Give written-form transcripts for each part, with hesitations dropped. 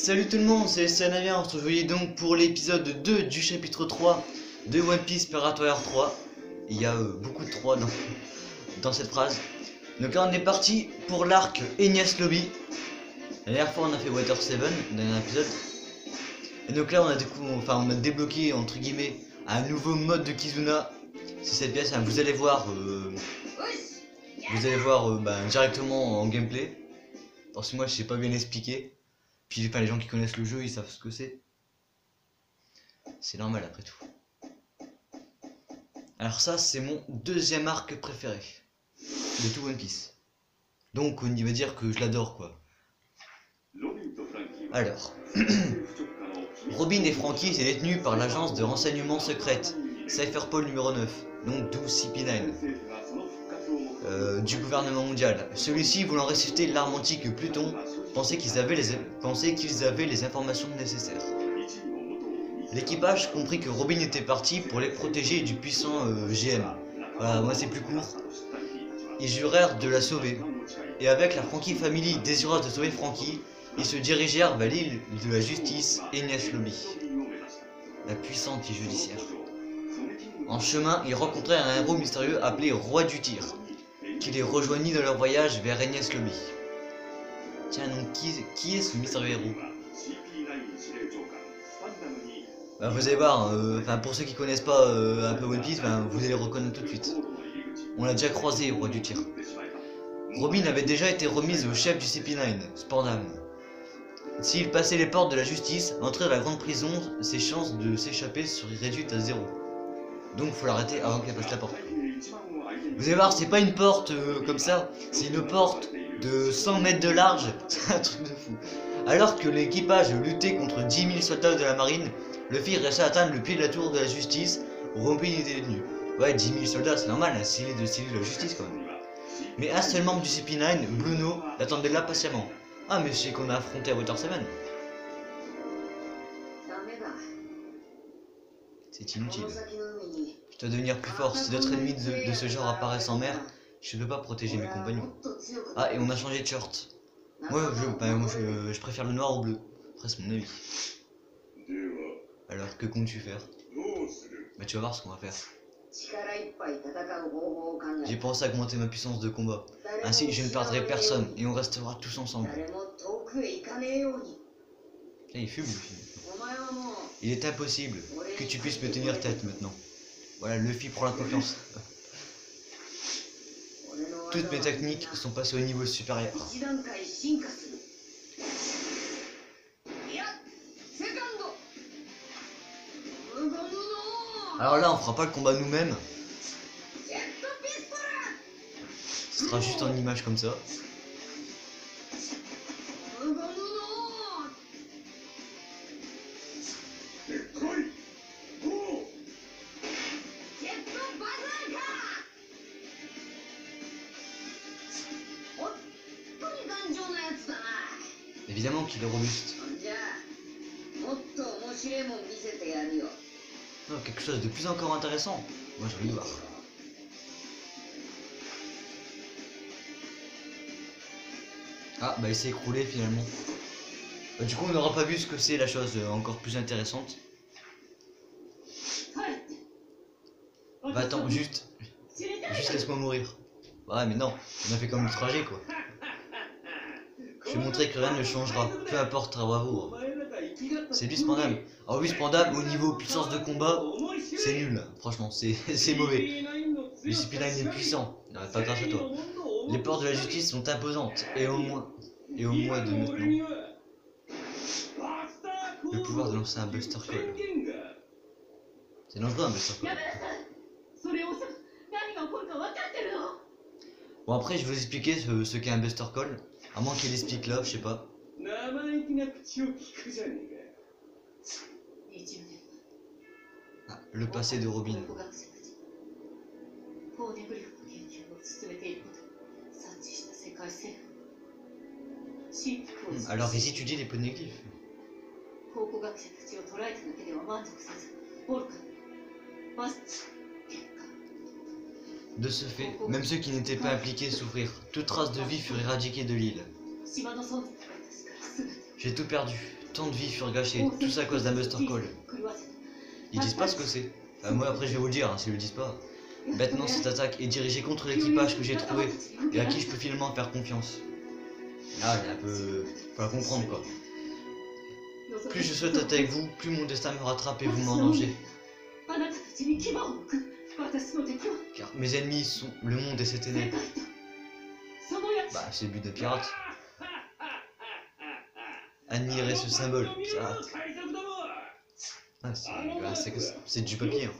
Salut tout le monde, c'est Sanavien, on se revoyait donc pour l'épisode 2 du chapitre 3 de One Piece Pirate Warrior 3. Il y a beaucoup de 3 dans cette phrase. Donc là on est parti pour l'arc Enies Lobby. La dernière fois on a fait Water 7 dans le dernier épisode. Et donc là on a débloqué entre guillemets un nouveau mode de Kizuna. C'est cette pièce, hein, vous allez voir directement en gameplay. Parce que moi je sais pas bien expliquer. Puis les gens qui connaissent le jeu, ils savent ce que c'est. C'est normal après tout. Alors ça, c'est mon deuxième arc préféré de tout One Piece. Donc on va dire que je l'adore quoi. Alors, Robin et Franky étaient détenus par l'agence de renseignement secrète Cypherpol numéro 9, donc d'où CP9, du gouvernement mondial. Celui-ci, voulant ressusciter l'arme antique Pluton, pensait qu'ils avaient les informations nécessaires. L'équipage comprit que Robin était parti pour les protéger du puissant GM. Voilà, moi c'est plus court. Ils jurèrent de la sauver. Et avec la Franky Family désireuse de sauver Franky, ils se dirigèrent vers l'île de la justice Enies Lobby, la puissante île judiciaire. En chemin, ils rencontrèrent un héros mystérieux appelé Roi du Tir, qui les rejoignit dans leur voyage vers Enies Lobby. Tiens, donc qui est ce mystérieux héros? Vous allez voir, pour ceux qui connaissent pas un peu One Piece, vous allez le reconnaître tout de suite. On l'a déjà croisé, Roi du Tir. Robin avait déjà été remise au chef du CP9, Spandam. S'il passait les portes de la justice, l'entrée de la grande prison, ses chances de s'échapper seraient réduites à 0. Donc faut l'arrêter avant qu'elle passe la porte. Vous allez voir, c'est pas une porte comme ça, c'est une porte de 100 mètres de large, c'est un truc de fou. Alors que l'équipage luttait contre 10 000 soldats de la marine, le fit réussit à atteindre le pied de la tour de la justice où Robin était détenu. Ouais, 10 000 soldats, c'est normal, un scellé de la justice quand même. Mais un seul membre du CP9, Bluno, l'attendait là patiemment. Ah, mais c'est qu'on a affronté à Water 7. C'est inutile. Je dois devenir plus fort. Si d'autres ennemis de ce genre apparaissent en mer, je ne peux pas protéger mes compagnons. Ah, et on a changé de short. Moi, je préfère le noir au bleu. Après, c'est mon avis. Alors, que comptes-tu faire? Bah, tu vas voir ce qu'on va faire. J'ai pensé à augmenter ma puissance de combat. Ainsi, je ne perdrai personne et on restera tous ensemble. Il fume le film. Il est impossible que tu puisses me tenir tête maintenant. Voilà, Luffy prend la confiance. Toutes mes techniques sont passées au niveau supérieur. Alors là, on fera pas le combat nous-mêmes. Ce sera juste en image comme ça. Évidemment qu'il est robuste. Non, quelque chose de plus encore intéressant. Moi, j'ai envie de voir. Ah, bah il s'est écroulé finalement. Du coup, on n'aura pas vu ce que c'est la chose encore plus intéressante. Bah attends, juste laisse-moi mourir. Ouais, mais non, on a fait comme le trajet quoi. Je vais montrer que rien ne changera, peu importe ta bravoure. C'est lui Spandam. Alors oui, Spandam, au niveau puissance de combat, c'est nul, franchement, c'est mauvais. Le CP9 est puissant, pas grâce à toi. Les portes de la justice sont imposantes, et au moins de maintenant. Le pouvoir de lancer un Buster Call. C'est dangereux un Buster Call. Bon après je vais vous expliquer ce qu'est un Buster Call. À moins qu'il explique là, je sais pas. Ah, le passé de Robin. Alors ici tu dis les poneglyphes. De ce fait, même ceux qui n'étaient pas impliqués souffrirent. Toute trace de vie fut éradiquée de l'île. J'ai tout perdu. Tant de vies furent gâchées, tout ça à cause d'un Buster Call. Ils disent pas ce que c'est. Moi après je vais vous le dire, hein, s'ils le disent pas. Maintenant cette attaque est dirigée contre l'équipage que j'ai trouvé et à qui je peux finalement faire confiance. Ah, il est un peu... faut la comprendre quoi. Plus je souhaite être avec vous, plus mon destin me rattrape et vous m'en danger. Car mes ennemis sont le monde et ses ténèbres. Bah c'est le but de pirate. Admirez ce symbole, pirate. Ah, c'est du papier. Hein.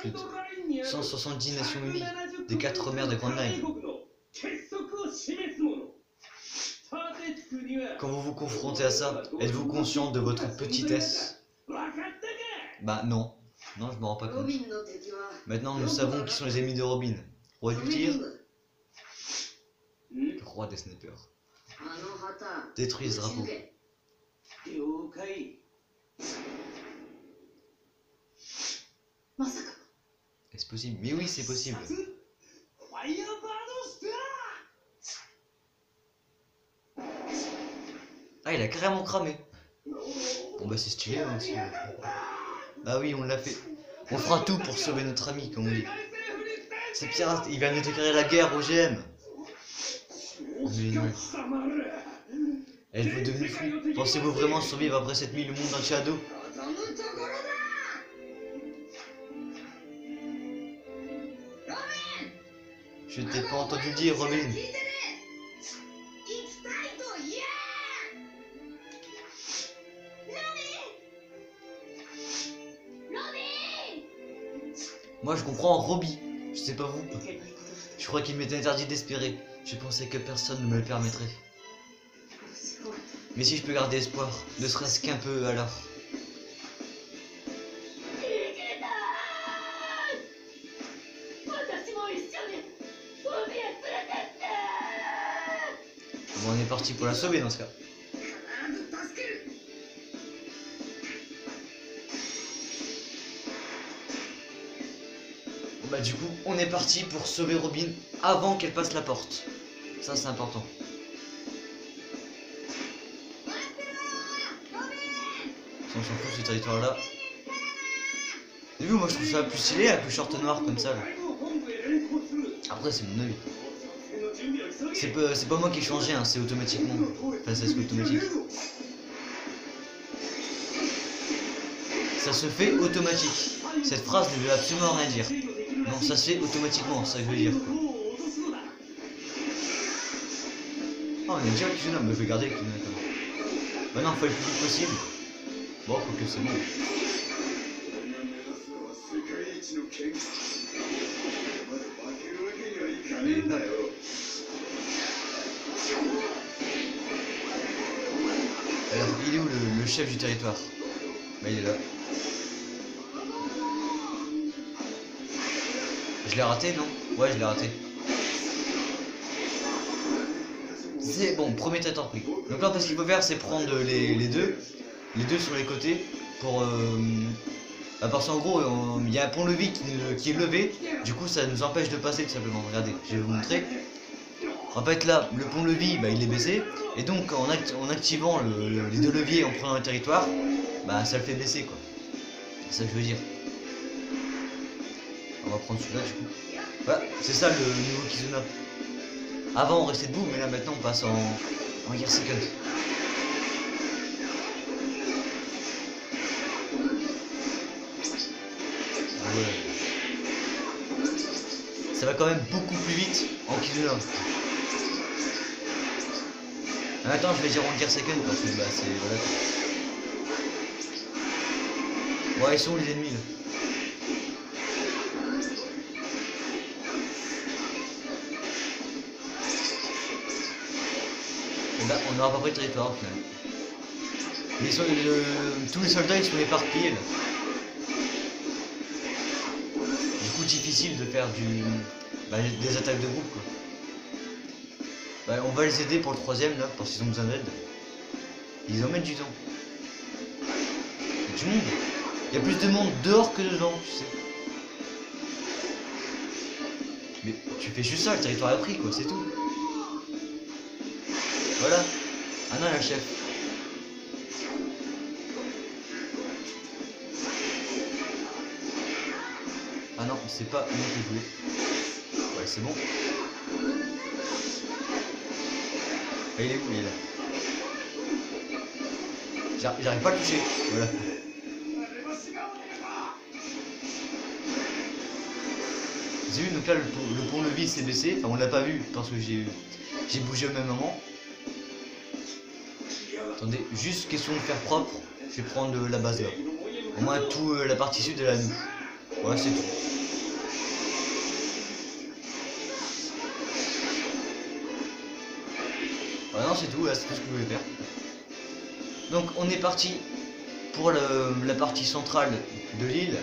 Plus de 170 nations unies, des 4 mers de Grand Line. Quand vous vous confrontez à ça, êtes-vous conscient de votre petitesse? Bah non. Non, je me rends pas compte. Maintenant, nous savons qui sont les ennemis de Robin. Roi du tir. Le roi des snipers. Détruis ce drapeau. Est-ce possible? Mais oui, c'est possible. Ah, il a carrément cramé. Bon bah c'est stylé hein, aussi. Bah oui, on l'a fait. On fera tout pour sauver notre ami, comme on dit. C'est pirate, il vient de déclarer la guerre au GM. Oh mais non. Êtes-vous devenu fou? Pensez-vous vraiment survivre après cette nuit le monde entier à dos? Je t'ai pas entendu dire, Robin. Moi je comprends Robbie, je sais pas vous. Je crois qu'il m'était interdit d'espérer. Je pensais que personne ne me le permettrait. Mais si je peux garder espoir, ne serait-ce qu'un peu alors. Bon, on est parti pour la sauver dans ce cas. Bah du coup, on est parti pour sauver Robin avant qu'elle passe la porte. Ça c'est important. On s'en fout de ce territoire là. Et vous, moi je trouve ça plus stylé avec le short noir comme ça là. Après c'est mon avis. C'est pas moi qui ai changé, hein, c'est automatiquement. Enfin c'est automatique. Ça se fait automatique. Cette phrase ne veut absolument rien dire. Non, ça se fait automatiquement, c'est ça que je veux dire. Ah, on est déjà avec Kizuna, mais je vais garder avec Kizuna quand même. Bah non, faut aller le plus vite possible. Bon, faut que c'est bon. Allez, hop. Alors, il est où le chef du territoire? Bah, il est là. Je l'ai raté, non? Ouais, je l'ai raté. C'est bon, premier territoire pris. Donc là, ce qu'il faut faire, c'est prendre les deux sur les côtés pour... parce qu'en gros, il y a un pont-levis qui est levé. Du coup, ça nous empêche de passer tout simplement. Regardez, je vais vous montrer. En fait, là, le pont-levis, bah, il est baissé. Et donc, en activant les deux leviers en prenant le territoire, bah, ça le fait baisser, quoi. C'est ça que je veux dire. On va prendre celui-là, du coup. Voilà, c'est ça le nouveau Kizuna. Avant, on restait debout, mais là, maintenant, on passe en gear second. Ouais. Ça va quand même beaucoup plus vite en Kizuna. Attends, je vais dire en gear second parce que bah, c'est... Voilà. Ouais, ils sont où les ennemis là? Et là, on n'aura pas pris de territoire au final. Tous les soldats ils sont éparpillés là. Du coup, difficile de faire des attaques de groupe quoi. Bah, on va les aider pour le troisième là, parce qu'ils ont besoin d'aide. Ils en mettent du temps. Il y a du monde. Il y a plus de monde dehors que dedans, tu sais. Mais tu fais juste ça, le territoire est pris quoi, c'est tout. Voilà. Ah non, la chef. sais pas où il jouer. Ouais, c'est bon. Ah, il est où? Il est là. J'arrive pas à le toucher. Voilà. Vous avez vu, donc là le pont-levis s'est baissé. Enfin, on l'a pas vu parce que j'ai bougé au même moment. Attendez, juste question de faire propre. Je vais prendre la base là. Au moins tout la partie sud elle est à nous. Voilà, c'est tout. Voilà, non, c'est tout, là, c'est tout ce que je voulais faire. Donc on est parti pour la partie centrale de l'île.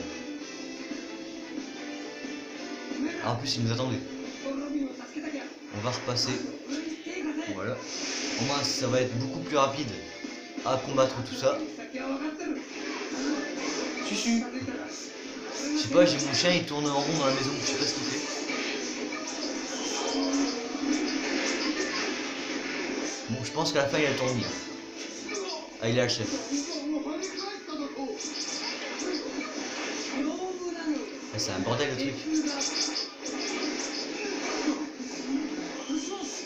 En plus il nous attendait. On va repasser. Voilà. Au moins ça va être beaucoup plus rapide à combattre tout ça. Chuchu. Je sais pas, j'ai mon chien, il tourne en rond dans la maison, je sais pas ce qu'il fait. Bon, je pense qu'à la fin il a tourné bien. Ah, il est là le chef. Ah, c'est un bordel le truc.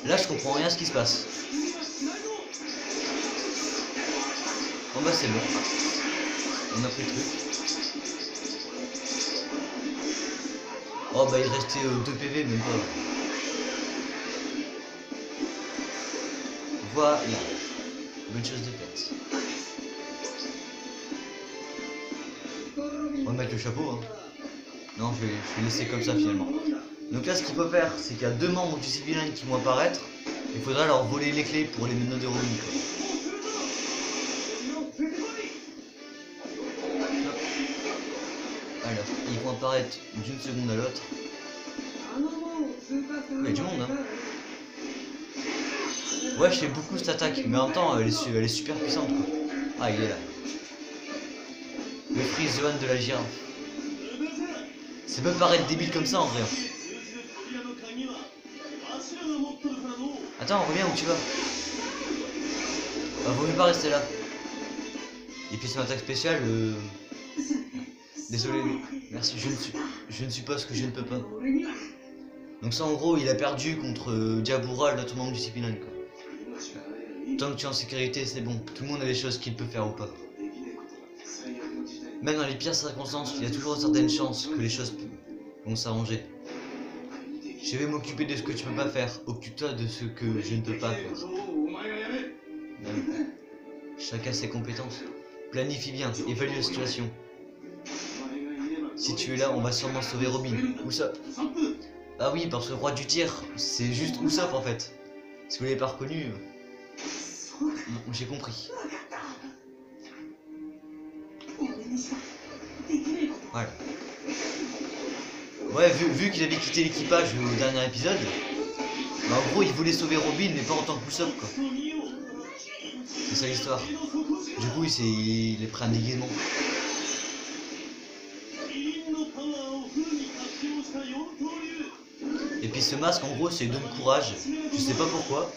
Là je comprends rien à ce qui se passe. Bon bah c'est bon. On a pris le truc. Oh bah il restait 2 PV même pas. Voilà. Bonne chose de faite. On va mettre le chapeau hein. Non je vais laisser comme ça finalement. Donc là ce qu'il faut faire c'est qu'il y a 2 membres du Civilian qui vont apparaître. Il faudra leur voler les clés pour les menottes de Robin. Alors, ils vont apparaître d'une seconde à l'autre. Il y a du monde hein. Ouais, je fais beaucoup cette attaque, mais en même temps elle est super puissante quoi. Ah, il est là. Le freeze one de la girafe. Ça peut paraître débile comme ça en vrai. Attends, reviens où tu vas. Bah, vaut mieux pas rester là. Et puis son attaque spéciale, désolé, merci, je ne suppose que je ne peux pas. Donc ça en gros, il a perdu contre Diabura, l'autre membre du Cipinan quoi. Tant que tu es en sécurité, c'est bon. Tout le monde a des choses qu'il peut faire ou pas. Même dans les pires circonstances, il y a toujours certaines chances que les choses vont s'arranger. Je vais m'occuper de ce que tu peux pas faire. Occupe-toi de ce que je ne peux pas faire. Chacun ses compétences. Planifie bien, évalue la situation. Si tu es là, on va sûrement sauver Robin. Usopp. Ah oui, parce que le roi du tir, c'est juste Usopp en fait. Si vous l'avez pas reconnu, j'ai compris. Voilà. Ouais, vu qu'il avait quitté l'équipage au dernier épisode, bah en gros il voulait sauver Robin mais pas en tant que Usopp quoi. C'est ça l'histoire. Du coup il est pris un déguisement. Et puis ce masque en gros c'est il donne courage. Je sais pas pourquoi.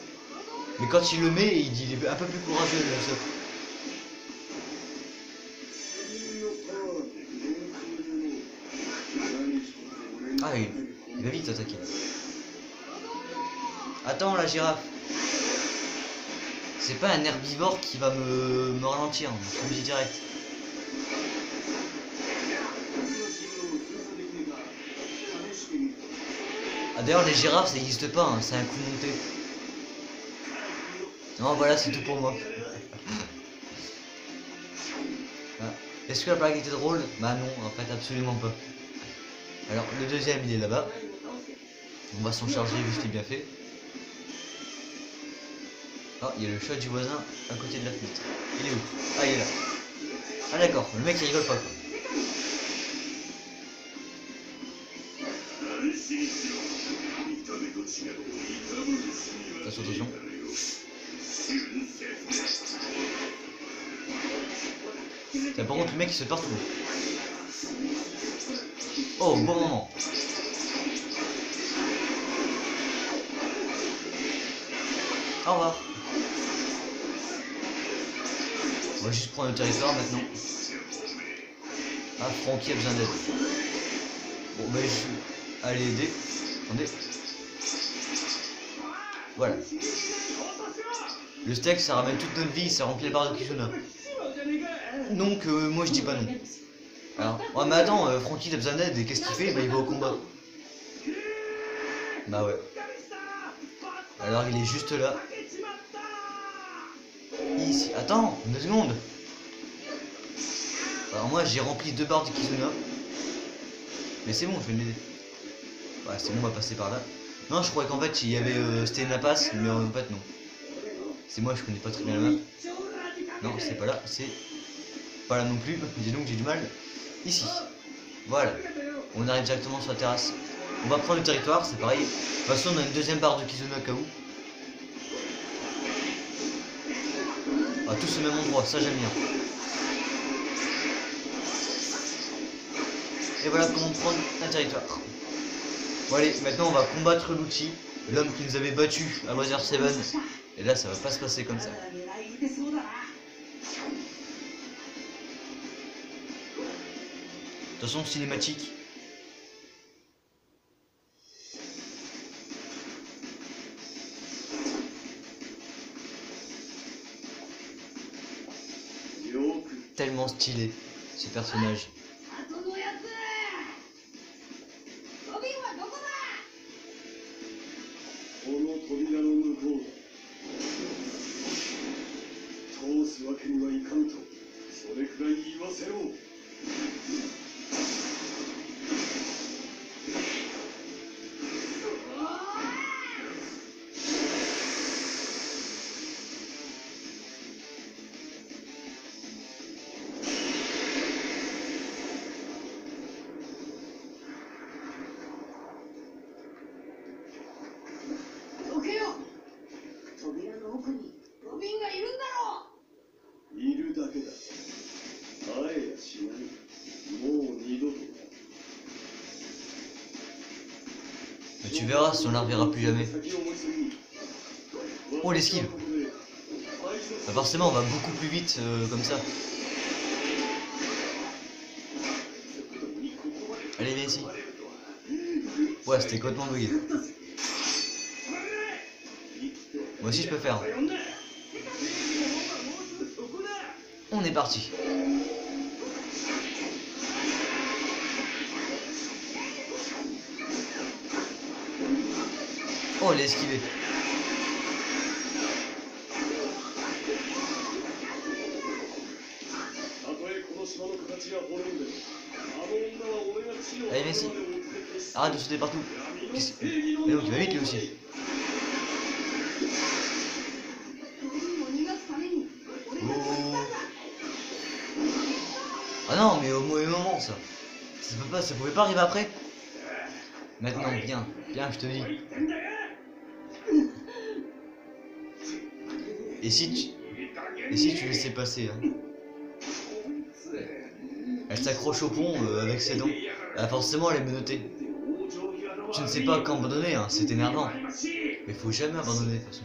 Mais quand il le met, il est un peu plus courageux Usopp. Ah, il va vite attaquer. Attends, la girafe. C'est pas un herbivore qui va me ralentir, je te le dis direct. Ah, d'ailleurs, les girafes ça n'existe pas, hein, c'est un coup monté. Non, voilà, c'est tout pour moi. Ah. Est-ce que la blague était drôle? Bah non, en fait, absolument pas. Alors, le deuxième, il est là-bas. On va s'en charger vu que c'est bien fait. Ah, il y a le chat du voisin à côté de la fenêtre. Il est où? Ah, il est là. Ah d'accord, le mec il rigole pas quoi. Attention, attention. Tiens, par contre le mec il se fait partout. Oh, bon moment. Au revoir. On va juste prendre le territoire maintenant. Ah, Francky a besoin d'aide. Bon, bah, je vais aller aider. Attendez. Voilà. Le steak, ça ramène toute notre vie, ça remplit la barre de Kizuna. Donc, moi, je dis pas non. Alors, oh, mais attends, Franky, il a besoin d'aide, et qu'est-ce qu'il fait? Bah, il va au combat. Bah ouais. Alors, il est juste là. Ici. Attends, 2 secondes. Alors, moi, j'ai rempli 2 barres de Kizuna. Mais c'est bon, je vais l'aider. Ouais, c'est bon, on va passer par là. Non, je croyais qu'en fait, il y avait... c'était une impasse, mais en fait, non. C'est moi, je connais pas très bien la map. Non, c'est pas là, c'est pas là non plus. Dis donc, j'ai du mal. Ici. Voilà. On arrive directement sur la terrasse. On va prendre le territoire, c'est pareil. De toute façon, on a une 2e barre de Kizuna au cas où. Ah, tous au même endroit, ça j'aime bien. Et voilà comment prendre un territoire. Bon allez, maintenant on va combattre Lucci, l'homme qui nous avait battu à Warrior 7. Et là ça va pas se passer comme ça. De toute façon cinématique. Tellement stylé ce personnage. Mais tu verras si on la reverra plus jamais. Oh l'esquive. Bah forcément on va beaucoup plus vite comme ça. Allez viens ici. Ouais c'était complètement bugué. Moi aussi je peux faire. On est parti. Oh, elle est esquivée. Allez, viens ici. Arrête de sauter partout. Mais donc, il va vite lui aussi. Oh. Ah non, mais au mauvais moment, ça. Ça pouvait pas arriver après. Maintenant, viens, je te dis. Et si tu laissais passer, hein. Elle s'accroche au pont avec ses dents. Ah, forcément, elle est menottée. Tu ne sais pas quand abandonner, hein, c'est énervant. Mais faut jamais abandonner, de toute façon.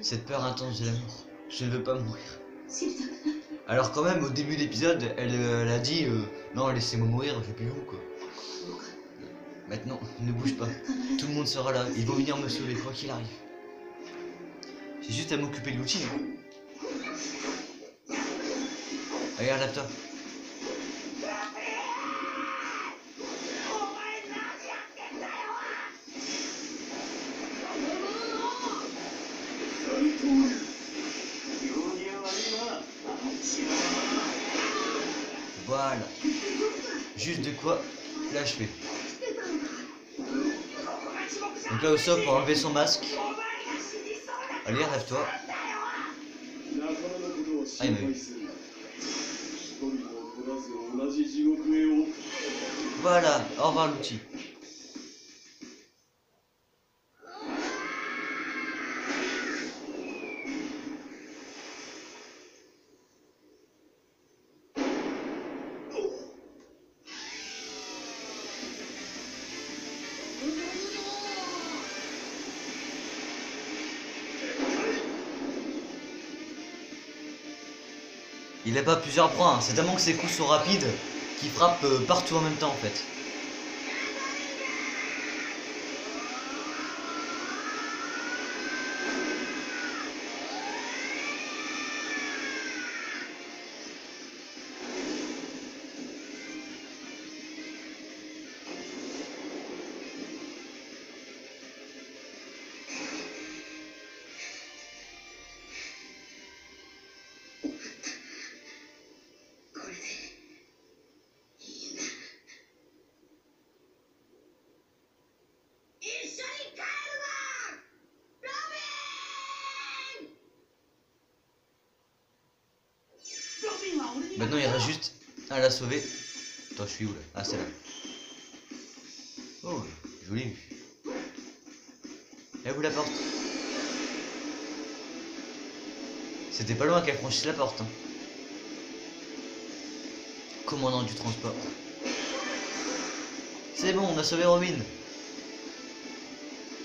Cette peur intense de la mort. Je ne veux pas mourir. Alors quand même, au début de l'épisode, elle a dit non, laissez-moi mourir, je vais plus vous, quoi. Maintenant, ne bouge pas. Tout le monde sera là. Ils vont venir me sauver, quoi qu'il arrive. J'ai juste à m'occuper de l'outil. Regarde, lève-toi. Voilà. Juste de quoi l'achever. Donc là, Usopp pour enlever son masque. Allez, lève-toi. Ah, il m'a eu. Voilà, au revoir l'outil. Il n'a pas plusieurs points, hein. C'est tellement que ses coups sont rapides qu'il frappe partout en même temps en fait. Maintenant il reste juste à la sauver. Attends, je suis où là? Ah, c'est là. Oh, joli vue. Et où la porte? C'était pas loin qu'elle franchisse la porte. Hein. Commandant du transport. C'est bon, on a sauvé Robin.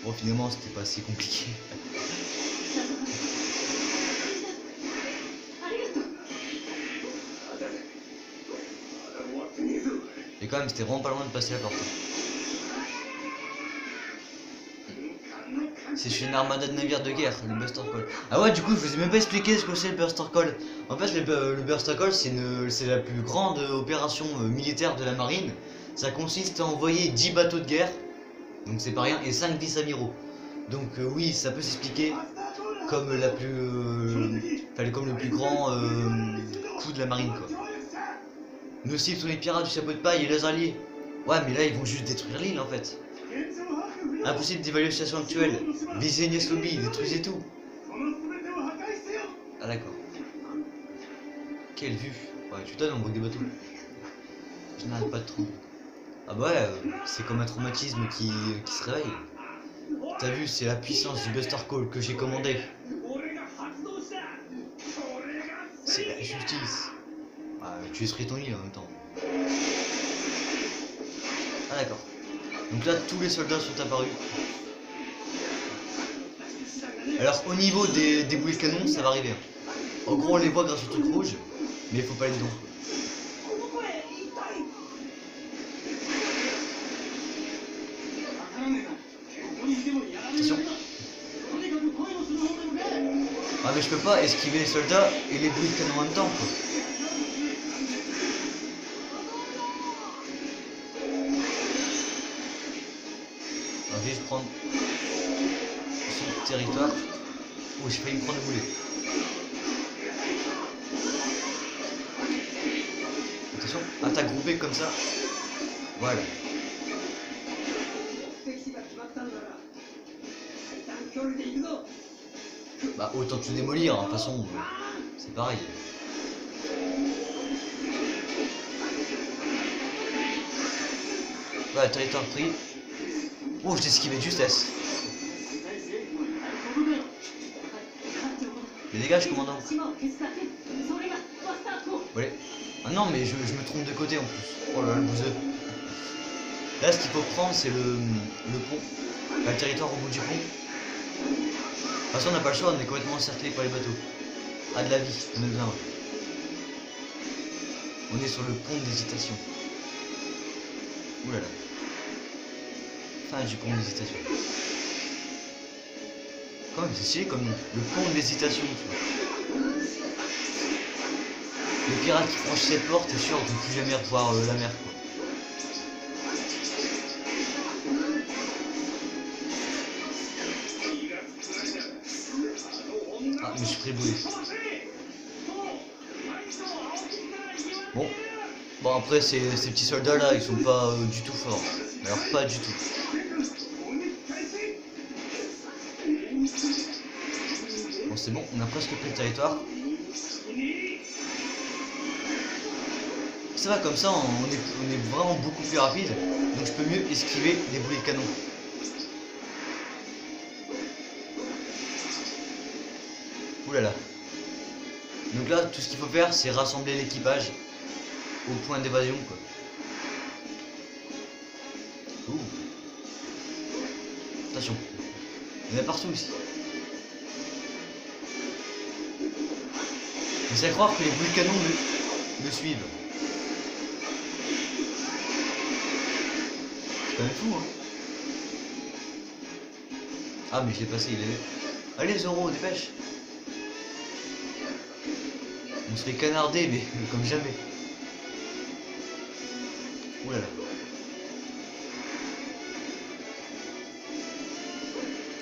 Bon, finalement, c'était pas si compliqué. Et quand même, c'était vraiment pas loin de passer la porte. C'est chez une armada de navires de guerre, le Buster Call. Ah ouais, du coup, je vous ai même pas expliqué ce que c'est le Buster Call. En fait, le Buster Call, c'est la plus grande opération militaire de la marine. Ça consiste à envoyer 10 bateaux de guerre, donc c'est pas rien, et 5 vice-amiraux. Donc oui, ça peut s'expliquer comme comme le plus grand coup de la marine, quoi. Nos cibles sont les pirates du chapeau de paille et les alliés. Ouais, mais là, ils vont juste détruire l'île, en fait. Impossible d'évaluer la situation actuelle. Visez Agnès Lobby, détruisez tout. Ah d'accord. Quelle vue. Ouais, tu donnes, on voit des bateaux. Je n'arrête pas de trop. Ah bah ouais, c'est comme un traumatisme qui se réveille. T'as vu, c'est la puissance du Buster Call que j'ai commandé. C'est la justice. Ah, tu esprit ton île en même temps. Ah d'accord. Donc là, tous les soldats sont apparus. Alors, au niveau des bouées de canon, ça va arriver. En gros, on les voit grâce au truc rouge, mais il faut pas aller dedans. Attention. Ah, mais je peux pas esquiver les soldats et les bouées de canon en même temps, quoi. On va juste prendre ce territoire. Oh, j'ai failli me prendre le boulet. Attention, attaque groupée comme ça. Voilà. Bah autant tout démolir, hein. De toute façon, c'est pareil. Ouais, territoire pris. Oh, je t'ai esquivé de justesse. Mais dégage, commandant. Voilà. Ah non, mais je me trompe de côté en plus. Oh là là, le bouseux. Là, ce qu'il faut prendre, c'est le pont. Enfin, le territoire au bout du pont. De toute façon, on n'a pas le choix, on est complètement encerclé par les bateaux. Ah, de la vie, on a besoin. Ouais. On est sur le pont d'hésitation. Ouh là là. Fin du pont d'hésitation. Quand même, c'est stylé comme le pont de l'hésitation, tu vois. Les pirates qui franchissent cette porte, t'es sûr de ne plus jamais revoir la mer, quoi. Ah, mais je suis pris le boulet. Bon après, ces petits soldats-là, ils sont pas du tout forts. Alors, pas du tout. Bon, c'est bon, on a presque pris le territoire. Ça va, comme ça, on est vraiment beaucoup plus rapide. Donc je peux mieux esquiver les boulets de canon. Ouh là là. Donc là, tout ce qu'il faut faire, c'est rassembler l'équipage au point d'évasion, quoi. Ouh. Attention. Il y en a partout ici. Mais c'est à croire que les boules de canon me suivent. C'est quand même fou, hein. Ah, mais je l'ai passé, il est... Allez, Zoro, dépêche. On se fait canarder, mais comme jamais. Ouh là là.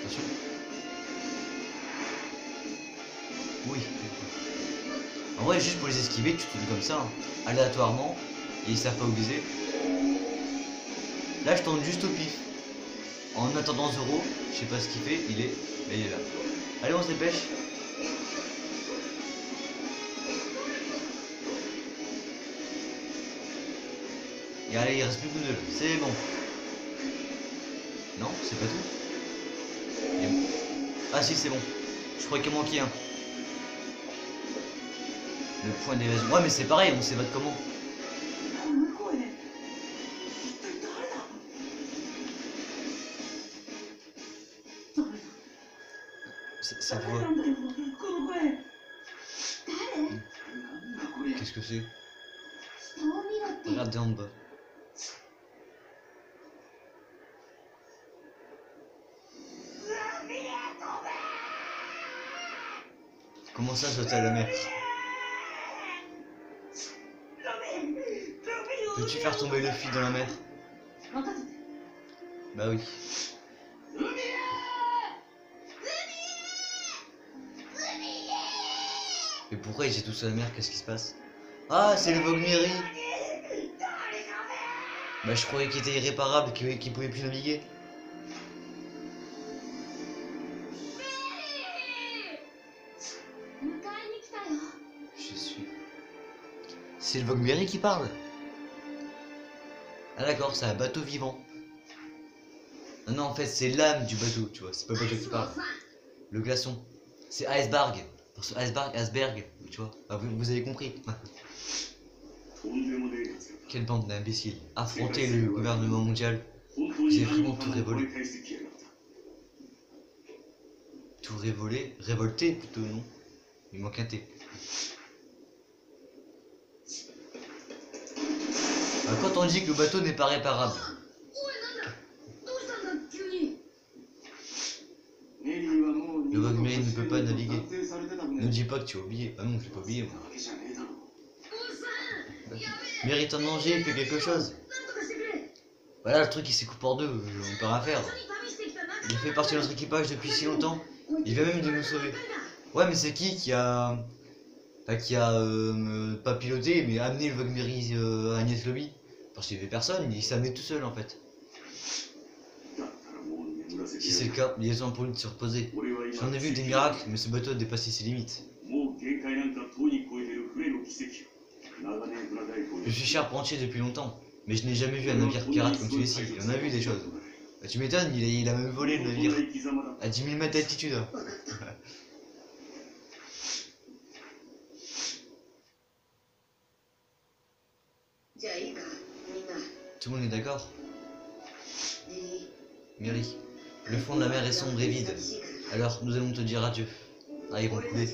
Attention. Oui. En vrai, juste pour les esquiver, tu tournes comme ça, hein, aléatoirement, et ils savent pas où viser. Là, je tourne juste au pif. En attendant Zoro, je sais pas ce qu'il fait, il est là. Allez, on se dépêche. Et allez, il reste plus que nous deux. C'est bon. Non, c'est pas tout. Ah si, c'est bon. Je croyais qu'il manquait un. Le point d'évasion. Ouais, mais c'est pareil, on s'évade comment? Cette voix. Qu'est-ce que c'est? Regardez en bas. Comment ça, sauter à la mer? Peux-tu faire tomber Luffy dans la mer? Bah oui. Mais pourquoi ils étaient tous à la mer? Qu'est-ce qui se passe? Ah, c'est le Vogmiri! Bah je croyais qu'il était irréparable, qu'il pouvait plus naviguer. Je suis... C'est le Vogmiri qui parle? Ah d'accord, c'est un bateau vivant. Non, non, en fait, c'est l'âme du bateau, tu vois. C'est pas le bateau qui parle. Le glaçon. C'est Iceberg. Parce que Iceberg, tu vois. Bah, vous avez compris. Quelle bande d'imbéciles. Affronter le gouvernement mondial. J'ai vraiment tout révolé. Tout révolé. Révolté, plutôt, non. Il manque un T. Bah, quand on dit que le bateau n'est pas réparable. Le Vogmiri ne peut pas naviguer. Ne dis pas que tu as oublié. Ah non, je l'ai pas oublié, moi. Mérite un danger, fais quelque chose. Voilà, le truc il s'est coupé en deux, on peut rien faire. Il fait partie de notre équipage depuis si longtemps. Il vient même de nous sauver. Ouais, mais c'est qui a... Enfin, qui a pas piloté, mais amené le Vogmiri à Agnès Lobby? Parce qu'il y avait personne, il s'est amené tout seul en fait. Si c'est le cas, il est temps pour lui de se reposer. J'en ai vu des miracles, mais ce bateau a dépassé ses limites. Je suis charpentier depuis longtemps, mais je n'ai jamais vu un navire pirate comme celui-ci. Il en a vu des choses. Bah, tu m'étonnes, il a même volé le navire à 10 000 mètres d'altitude. Hein. Tout le monde est d'accord? Mary, le fond de la mer est sombre et vide. Alors nous allons te dire adieu. Ah, ils vont couler.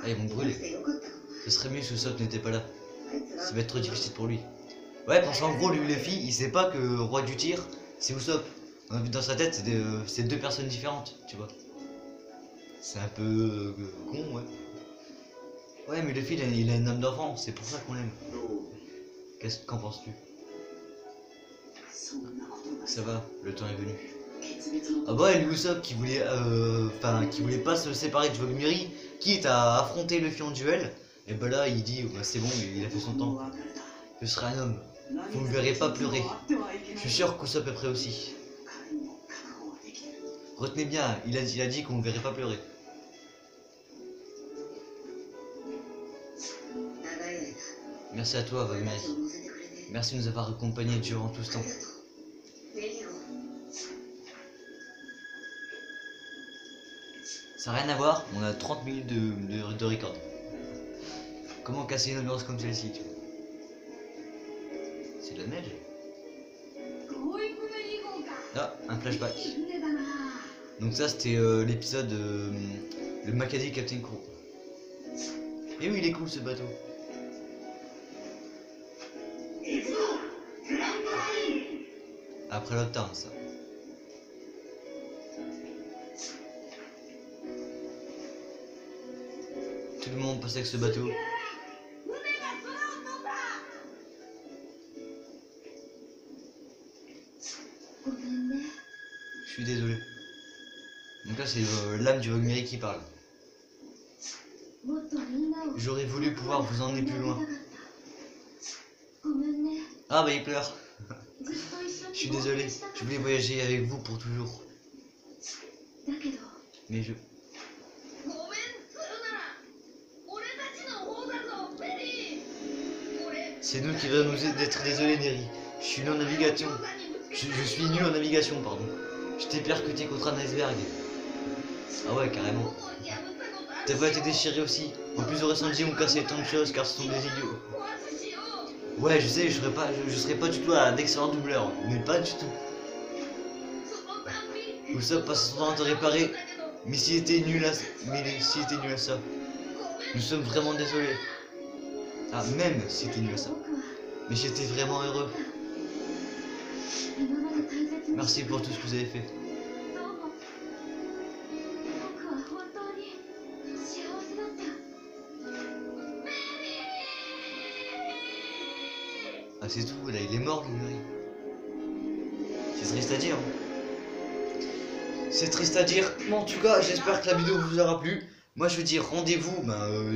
Ah, ils vont brûler. Ce serait mieux si Usopp n'était pas là. Ça va être trop difficile pour lui. Ouais, parce qu'en gros, lui, Luffy, il sait pas que roi du tir, c'est Usopp. Dans sa tête, c'est deux personnes différentes, tu vois. C'est un peu con, ouais. Ouais, mais Luffy, il a une âme d'enfant, c'est pour ça qu'on l'aime. Qu'en penses-tu? Ça va, le temps est venu. Ah bah, et Usopp qui voulait, qui voulait pas se séparer de Vogmiri, quitte à affronter Luffy en duel, et bah là, il dit, bah, c'est bon, il a fait son temps. Je serai un homme. Vous ne me verrez pas pleurer. Je suis sûr qu'Usopp est prêt aussi. Retenez bien, il a dit qu'on ne verrait pas pleurer. Merci à toi, Vogmiri. Merci de nous avoir accompagnés durant tout ce temps. Ça n'a rien à voir, on a 30 minutes de record. Comment casser une ambiance comme celle-ci, tu vois? C'est de la neige. Ah, un flashback. Donc ça c'était l'épisode le Macadie Captain Crow. Et oui, il est cool ce bateau. Après l'automne, ça. Tout le monde passait avec ce bateau. Je suis désolé. Donc là c'est l'âme du Vogmiri qui parle. J'aurais voulu pouvoir vous emmener plus loin. Ah bah il pleure. Je suis désolé, je voulais voyager avec vous pour toujours. Mais je... C'est nous qui devons nous d'être désolé, Neri. Je suis nul en navigation. Je suis nul en navigation, pardon. Je t'ai percuté contre un iceberg. Ah ouais, carrément. Tes voix étaient déchirées aussi. En plus, aurait Sanji ont cassé tant de choses car ce sont des idiots. Ouais, je sais, je serais pas du tout un excellent doubleur. Mais pas du tout. Usopp passe son temps à te réparer. Mais s'il était nul à ça. Nous sommes vraiment désolés. Ah, même si t'es nul à ça. Mais j'étais vraiment heureux. Merci pour tout ce que vous avez fait. Ah, c'est tout, là, il est mort, le Neri. C'est triste à dire. C'est triste à dire. Bon, en tout cas, j'espère que la vidéo vous aura plu. Moi, je veux dire rendez-vous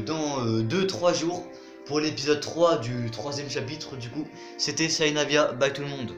dans 2-3 jours pour l'épisode 3 du 3e chapitre. Du coup, c'était Sainavia. Bye tout le monde.